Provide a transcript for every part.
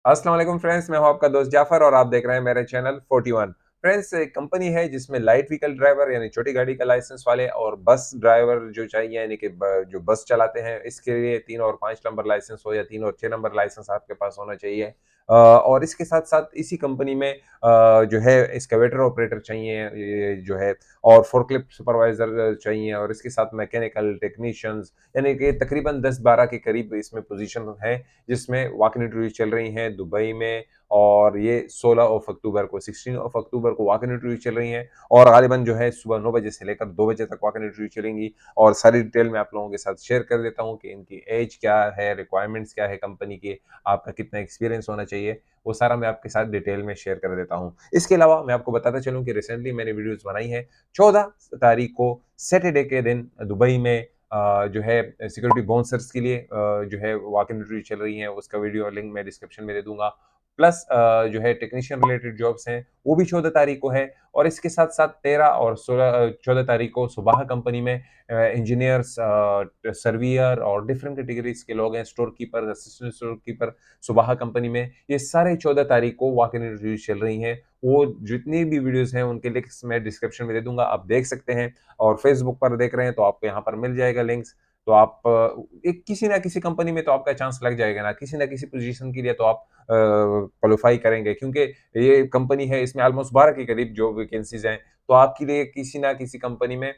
अस्सलाम वालेकुम फ्रेंड्स, मैं हूं आपका दोस्त जाफर और आप देख रहे हैं मेरे चैनल 41। फ्रेंड्स, एक कंपनी है जिसमें लाइट व्हीकल ड्राइवर यानी छोटी गाड़ी का लाइसेंस वाले और बस ड्राइवर जो चाहिए यानी कि जो बस चलाते हैं इसके लिए 3 और 5 नंबर लाइसेंस हो या 3 और 6 नंबर लाइसेंस आपके पास होना चाहिए। और इसके साथ साथ इसी कंपनी में जो है एक्सकवेटर ऑपरेटर चाहिए, ये जो है, और फोर्कलिफ्ट सुपरवाइजर चाहिए, और इसके साथ मैकेनिकल टेक्नीशियंस, यानी कि तकरीबन 10-12 के करीब इसमें पोजीशन है जिसमें वॉक इन इंटरव्यू चल रही हैं दुबई में। और ये 16 अक्टूबर को वॉक इन इंटरव्यू चल रही हैं और गालिबन जो है सुबह 9 बजे से लेकर 2 बजे तक वॉक इन इंटरव्यू चलेंगी। और सारी डिटेल मैं आप लोगों के साथ शेयर कर देता हूँ कि इनकी एज क्या है, रिक्वायरमेंट्स क्या है कंपनी की, आपका कितना एक्सपीरियंस होना चाहिए, वो सारा मैं आपके साथ डिटेल में शेयर कर देता हूँ। इसके अलावा मैं आपको बताता चलूँ कि रिसेंटली मैंने वीडियोस बनाई है 14 तारीख को सैटरडे के दिन दुबई में जो है सिक्योरिटी बाउंसर्स के लिए जो है वॉक इन इंटरव्यू चल रही है, उसका वीडियो लिंक मैं डिस्क्रिप्शन में दे दूंगा। प्लस जो है टेक्नीशियन रिलेटेड जॉब्स हैं वो भी 14 तारीख को है। और इसके साथ साथ 13 और 14 तारीख को सुबह कंपनी में इंजीनियर्स, सर्वियर और डिफरेंट कैटेगरीज के लोग हैं, store keeper, assistant store keeper, सुबह कंपनी में ये सारे 14 तारीख को वॉक इन इंटरव्यू चल रही हैं। वो जितनी भी वीडियोस हैं उनके लिंक्स मैं डिस्क्रिप्शन में दे दूंगा, आप देख सकते हैं। और फेसबुक पर देख रहे हैं तो आपको यहाँ पर मिल जाएगा लिंक्स। तो आप एक किसी ना किसी कंपनी में तो आपका चांस लग जाएगा ना, किसी ना किसी पोजीशन के लिए तो आप क्वालिफाई करेंगे, क्योंकि ये कंपनी है इसमें ऑलमोस्ट 12 के करीब जो वैकेंसीज हैं। तो आपके लिए किसी ना किसी कंपनी में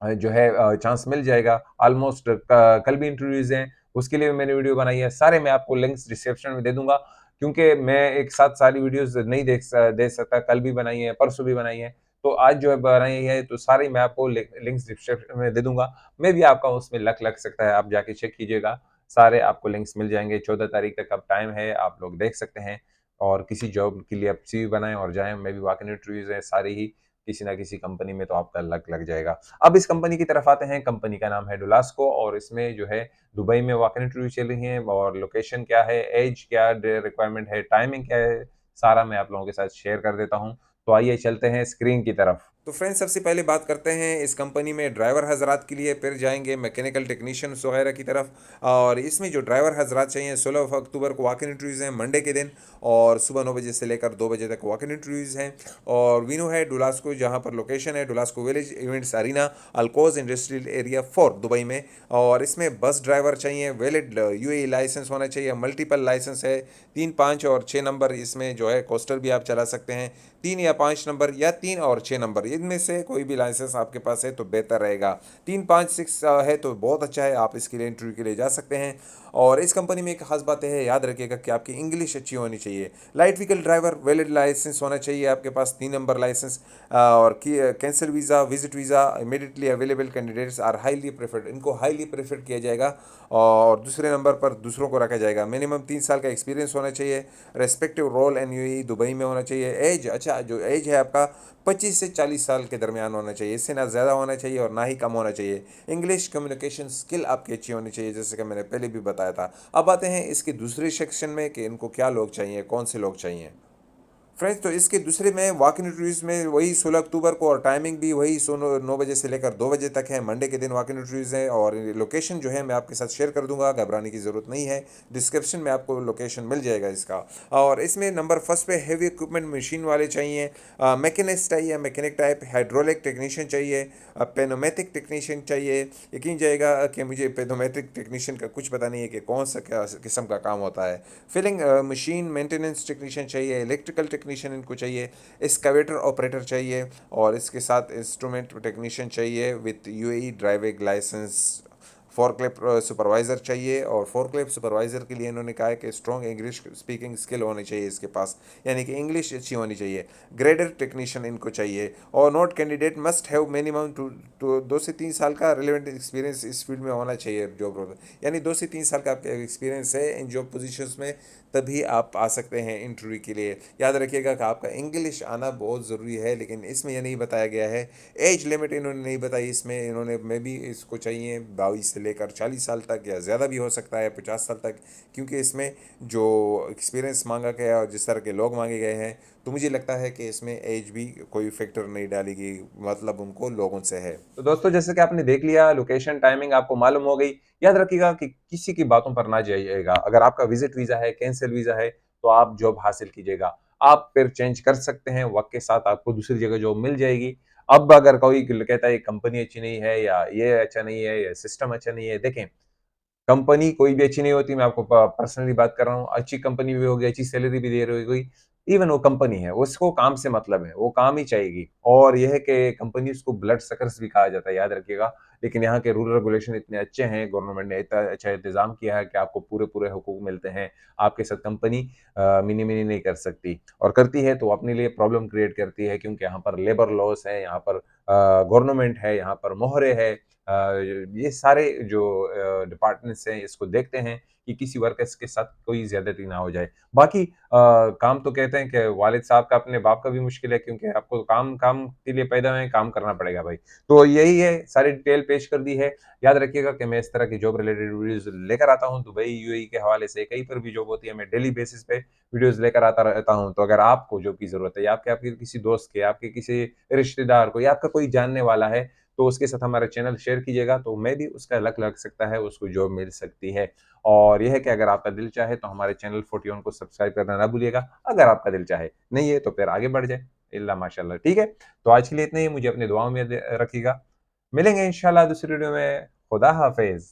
जो है चांस मिल जाएगा। ऑलमोस्ट कल भी इंटरव्यूज हैं, उसके लिए भी मैंने वीडियो बनाई है, सारे मैं आपको लिंक्स डिस्क्रिप्शन में दे दूंगा, क्योंकि मैं एक साथ सारी वीडियोस नहीं दे सकता। कल भी बनाई है, परसों भी बनाई है, तो आज जो है बनाई है, तो सारी मैं आपको लिंक्स डिस्क्रिप्शन में दे दूंगा। मैं भी आपका उसमें लक लग सकता है, आप जाके चेक कीजिएगा, सारे आपको लिंक्स मिल जाएंगे। 14 तारीख तक अब टाइम है, आप लोग देख सकते हैं। और किसी जॉब के लिए आप सीवी बनाएं और जाएं, मैं भी वॉक इन इंटरव्यूज है सारी ही, किसी ना किसी कंपनी में तो आपका लक लग जाएगा। अब इस कंपनी की तरफ आते हैं। कंपनी का नाम है डुलास्को और इसमें जो है दुबई में वॉक इन इंटरव्यू चल रही है। और लोकेशन क्या है, एज क्या रिक्वायरमेंट है, टाइमिंग क्या है, सारा मैं आप लोगों के साथ शेयर कर देता हूँ। तो आइए चलते हैं स्क्रीन की तरफ। तो फ्रेंड्स, सबसे पहले बात करते हैं इस कंपनी में ड्राइवर हजरात के लिए, फिर जाएंगे मैकेनिकल टेक्नीशियंस वगैरह की तरफ। और इसमें जो ड्राइवर हजरात चाहिए, 16 अक्टूबर को वॉक इन इंटरव्यूज़ हैं मंडे के दिन, और सुबह 9 बजे से लेकर 2 बजे तक वॉक इन इंटरव्यूज़ हैं। और वीनो है डुलास्को, जहाँ पर लोकेशन है डुलास्को village events arena, Al Quoz industrial area 4 Dubai में। और इसमें बस ड्राइवर चाहिए, वैलिड यूएई लाइसेंस होना चाहिए, मल्टीपल लाइसेंस है, 3, 5 और 6 नंबर इसमें जो है कोस्टर भी आप चला सकते हैं, 3 या 5 नंबर या 3 और 6 नंबर, इनमें से कोई भी लाइसेंस आपके पास है तो बेहतर रहेगा। 3, 5, 6 है तो बहुत अच्छा है, आप इसके लिए इंटरव्यू के लिए जा सकते हैं। और इस कंपनी में एक खास बात है, याद रखिएगा कि आपकी इंग्लिश अच्छी होनी चाहिए। Light vehicle driver, valid licence होना चाहिए आपके पास, 3 नंबर लाइसेंस। और cancel visa, visit visa, immediately available candidates are highly preferred, इनको हाईली प्रेफर किया जाएगा। और दूसरे नंबर पर दूसरों को रखा जाएगा। मिनिमम 3 साल का एक्सपीरियंस होना चाहिए, respective role and UAE Dubai में होना चाहिए। एज, अच्छा जो एज है आपका 25 से 40 साल के दरमियान होना चाहिए, इससे ना ज़्यादा होना चाहिए और ना ही कम होना चाहिए। इंग्लिश कम्युनिकेशन स्किल आपकी अच्छी होनी चाहिए, जैसे कि मैंने पहले भी बताया था। अब आते हैं इसके दूसरे सेक्शन में कि इनको क्या लोग चाहिए, कौन से लोग चाहिए। फ्रेंड्स, तो इसके दूसरे में वॉक इन इंटरव्यूज़ में वही 16 अक्टूबर को, और टाइमिंग भी वही 9 बजे से लेकर 2 बजे तक है, मंडे के दिन वॉक इन इंटरव्यूज़ है। और लोकेशन जो है मैं आपके साथ शेयर कर दूंगा, घबराने की ज़रूरत नहीं है, डिस्क्रिप्शन में आपको लोकेशन मिल जाएगा इसका। और इसमें नंबर फर्स्ट पे हैवी इक्विपमेंट मशीन वाले चाहिए, मैकेनिस्ट चाहिए, मैकेनिक टाइप, हाइड्रोलिक टेक्नीशियन चाहिए, पेनोमेटिक टेक्नीशियन चाहिए। यकीन जाएगा कि मुझे पेनोमेट्रिक टेक्नीशियन का कुछ पता नहीं है कि कौन सा क्या किस्म का काम होता है। फिलिंग मशीन मेंटेनेंस टेक्नीशियन चाहिए, इलेक्ट्रिकल टेक्नीशियन इनको चाहिए, एक्सकवेटर ऑपरेटर चाहिए, और इसके साथ इंस्ट्रूमेंट टेक्नीशियन चाहिए with UAE driving licence. Forklift supervisor चाहिए, और फोरक्लिप सुपरवाइज़र के लिए इन्होंने कहा है कि स्ट्रॉन्ग इंग्लिश स्पीकिंग स्किल होनी चाहिए इसके पास, यानी कि इंग्लिश अच्छी होनी चाहिए। ग्रेडर टेक्नीशियन इनको चाहिए। और note candidate must have minimum 2 से 3 साल का रिलेवेंट एक्सपीरियंस इस फील्ड में होना चाहिए जॉब रोल, यानी 2 से 3 साल का आपका एक्सपीरियंस है इन जॉब पोजीशंस में, तभी आप आ सकते हैं इंटरव्यू के लिए। याद रखिएगा कि आपका इंग्लिश आना बहुत ज़रूरी है, लेकिन इसमें यह नहीं बताया गया है। एज लिमिट इन्होंने नहीं बताई इसमें, इन्होंने मे भी इसको चाहिए 22 से लेकर 40 साल तक, या ज़्यादा भी हो सकता है 50 साल तक, क्योंकि इसमें जो एक्सपीरियंस मांगा गया है और जिस तरह के लोग मांगे गए हैं, तो मुझे लगता है कि इसमें एज भी कोई फैक्टर नहीं डालेगी, मतलब उनको लोगों से है। तो दोस्तों, जैसे कि आपने देख लिया, लोकेशन टाइमिंग आपको मालूम हो गई। याद रखिएगा कि किसी की बातों पर ना जाइएगा। अगर आपका विजिट वीज़ा है, कैंसिल वीज़ा है, तो आप जॉब हासिल कीजिएगा। आप फिर चेंज कर सकते हैं, वक़्त के साथ आपको दूसरी जगह जॉब मिल जाएगी। अब अगर कोई कहता है ये कंपनी अच्छी नहीं है या ये अच्छा नहीं है या सिस्टम अच्छा नहीं है, देखें कंपनी कोई भी अच्छी नहीं होती, मैं आपको पर्सनली बात कर रहा हूँ। अच्छी कंपनी भी होगी, अच्छी सैलरी भी दे रही होगी, इवन वो कंपनी है, उसको काम से मतलब है, वो काम ही चाहेगी। और ये है कि कंपनीज़ को ब्लड सकर्स भी कहा जाता है, याद रखिएगा। लेकिन यहाँ के रूल रेगुलेशन इतने अच्छे हैं, गवर्नमेंट ने इतना अच्छा इंतज़ाम किया है कि आपको पूरे-पूरे हुकूक मिलते हैं। आपके साथ कंपनी मिनी-मिनी नहीं कर सकती, और करती है तो अपने लिए प्रॉब्लम क्रिएट करती है, क्योंकि यहाँ पर लेबर लॉस है, यहाँ पर गवर्नमेंट है, यहाँ पर मोहरे है। ये सारे जो डिपार्टमेंट्स हैं इसको देखते हैं कि किसी वर्कर्स के साथ कोई ज़्यादती ना हो जाए। बाकी काम तो कहते हैं कि वालिद साहब का अपने बाप का भी मुश्किल है, क्योंकि आपको काम काम के लिए पैदा हुए हैं, काम करना पड़ेगा भाई। तो यही है, सारी डिटेल पेश कर दी है। याद रखिएगा कि मैं इस तरह की जॉब रिलेटेड वीडियोज़ लेकर आता हूँ, दुबई, यूएई के हवाले से कहीं पर भी जॉब होती है, मैं डेली बेसिस पे वीडियोज़ लेकर आता रहता हूँ। तो अगर आपको जॉब की ज़रूरत है या आपके आपके किसी दोस्त के, आपके किसी रिश्तेदार को या आपका कोई जानने वाला है, तो उसके साथ हमारा चैनल शेयर कीजिएगा, तो मे बी उसका लक लग सकता है, उसको जॉब मिल सकती है। और ये है कि अगर आपका दिल चाहे तो हमारे चैनल 41 को सब्सक्राइब करना ना भूलिएगा, अगर आपका दिल चाहे। नहीं है तो फिर आगे बढ़ जाएँ, इल्ला माशाअल्लाह, ठीक है? तो आज के लिए इतना ही, मुझे अपनी दुआओं में रखिएगा। मिलेंगे इंशाअल्लाह दूसरी वीडियो में। खुदा हाफ़िज़।